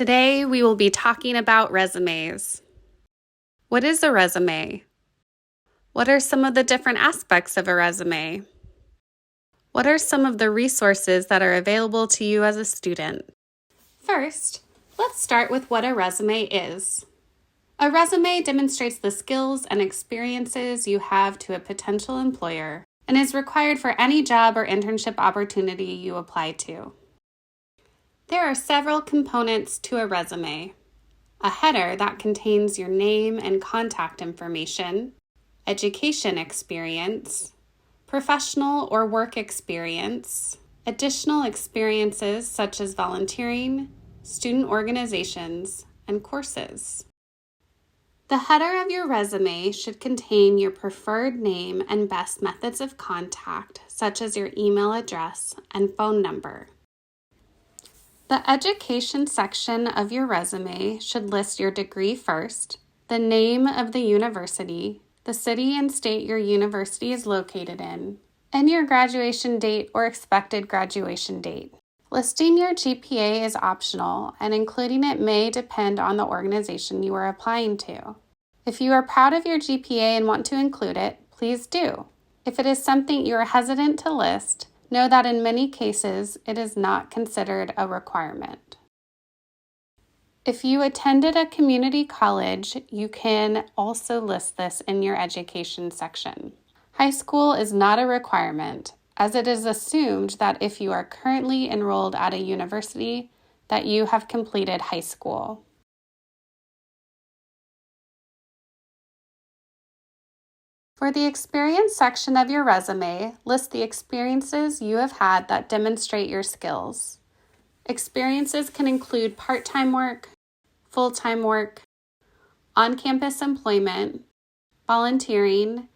Today, we will be talking about resumes. What is a resume? What are some of the different aspects of a resume? What are some of the resources that are available to you as a student? First, let's start with what a resume is. A resume demonstrates the skills and experiences you have to a potential employer and is required for any job or internship opportunity you apply to. There are several components to a resume. A header that contains your name and contact information, education experience, professional or work experience, additional experiences such as volunteering, student organizations, and courses. The header of your resume should contain your preferred name and best methods of contact, such as your email address and phone number. The education section of your resume should list your degree first, the name of the university, the city and state your university is located in, and your graduation date or expected graduation date. Listing your GPA is optional, and including it may depend on the organization you are applying to. If you are proud of your GPA and want to include it, please do. If it is something you are hesitant to list, know that in many cases, it is not considered a requirement. If you attended a community college, you can also list this in your education section. High school is not a requirement, as it is assumed that if you are currently enrolled at a university, that you have completed high school. For the experience section of your resume, list the experiences you have had that demonstrate your skills. Experiences can include part-time work, full-time work, on-campus employment, volunteering,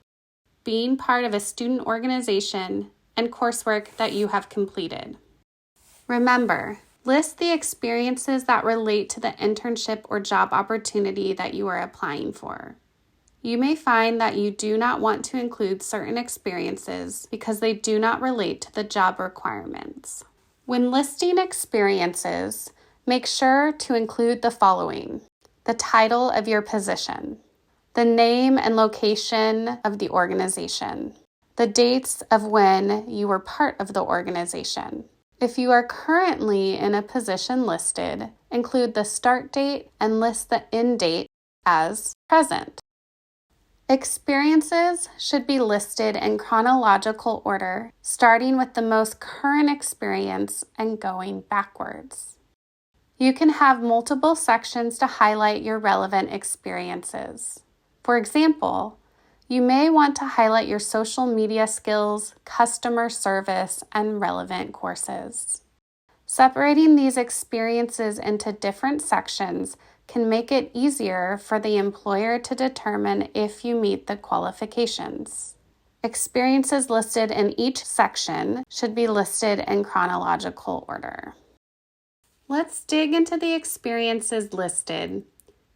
being part of a student organization, and coursework that you have completed. Remember, list the experiences that relate to the internship or job opportunity that you are applying for. You may find that you do not want to include certain experiences because they do not relate to the job requirements. When listing experiences, make sure to include the following: the title of your position, the name and location of the organization, the dates of when you were part of the organization. If you are currently in a position listed, include the start date and list the end date as present. Experiences should be listed in chronological order, starting with the most current experience and going backwards. You can have multiple sections to highlight your relevant experiences. For example, you may want to highlight your social media skills, customer service, and relevant courses. Separating these experiences into different sections can make it easier for the employer to determine if you meet the qualifications. Experiences listed in each section should be listed in chronological order. Let's dig into the experiences listed.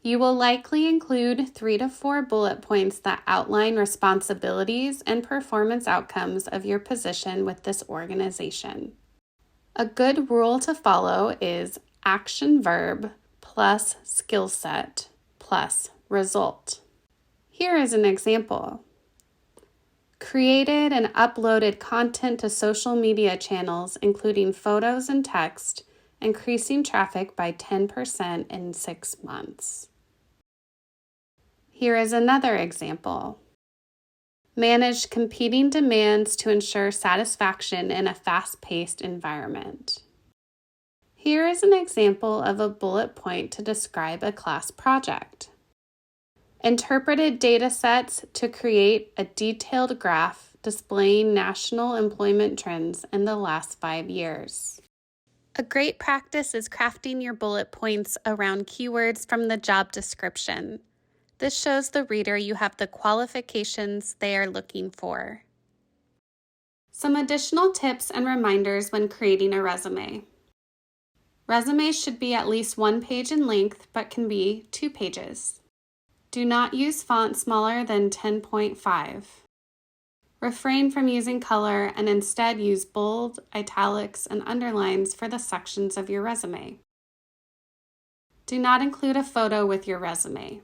You will likely include 3 to 4 bullet points that outline responsibilities and performance outcomes of your position with this organization. A good rule to follow is action verb plus skill set plus result. Here is an example. Created and uploaded content to social media channels, including photos and text, increasing traffic by 10% in 6 months. Here is another example. Managed competing demands to ensure satisfaction in a fast-paced environment. Here is an example of a bullet point to describe a class project. Interpreted data sets to create a detailed graph displaying national employment trends in the last 5 years. A great practice is crafting your bullet points around keywords from the job description. This shows the reader you have the qualifications they are looking for. Some additional tips and reminders when creating a resume. Resumes should be at least 1 page in length, but can be 2 pages. Do not use font smaller than 10.5. Refrain from using color and instead use bold, italics, and underlines for the sections of your resume. Do not include a photo with your resume.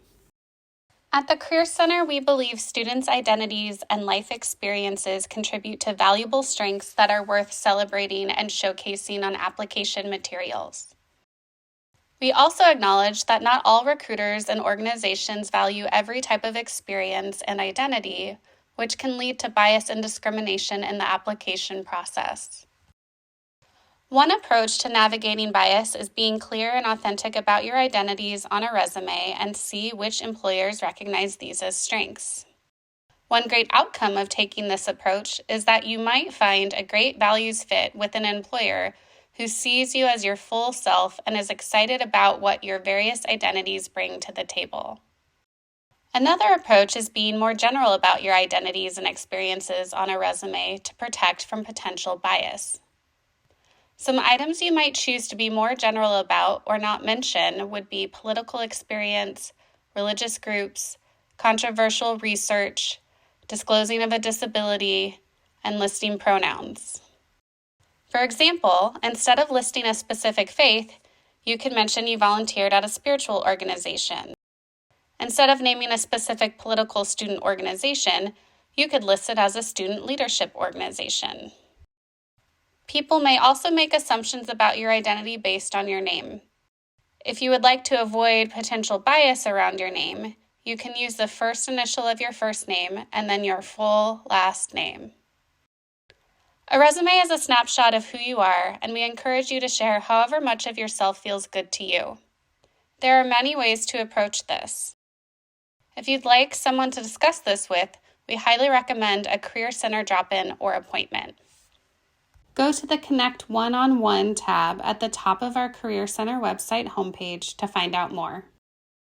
At the Career Center, we believe students' identities and life experiences contribute to valuable strengths that are worth celebrating and showcasing on application materials. We also acknowledge that not all recruiters and organizations value every type of experience and identity, which can lead to bias and discrimination in the application process. One approach to navigating bias is being clear and authentic about your identities on a resume and see which employers recognize these as strengths. One great outcome of taking this approach is that you might find a great values fit with an employer who sees you as your full self and is excited about what your various identities bring to the table. Another approach is being more general about your identities and experiences on a resume to protect from potential bias. Some items you might choose to be more general about or not mention would be political experience, religious groups, controversial research, disclosing of a disability, and listing pronouns. For example, instead of listing a specific faith, you could mention you volunteered at a spiritual organization. Instead of naming a specific political student organization, you could list it as a student leadership organization. People may also make assumptions about your identity based on your name. If you would like to avoid potential bias around your name, you can use the first initial of your first name and then your full last name. A resume is a snapshot of who you are, and we encourage you to share however much of yourself feels good to you. There are many ways to approach this. If you'd like someone to discuss this with, we highly recommend a Career Center drop-in or appointment. Go to the Connect One-on-One tab at the top of our Career Center website homepage to find out more.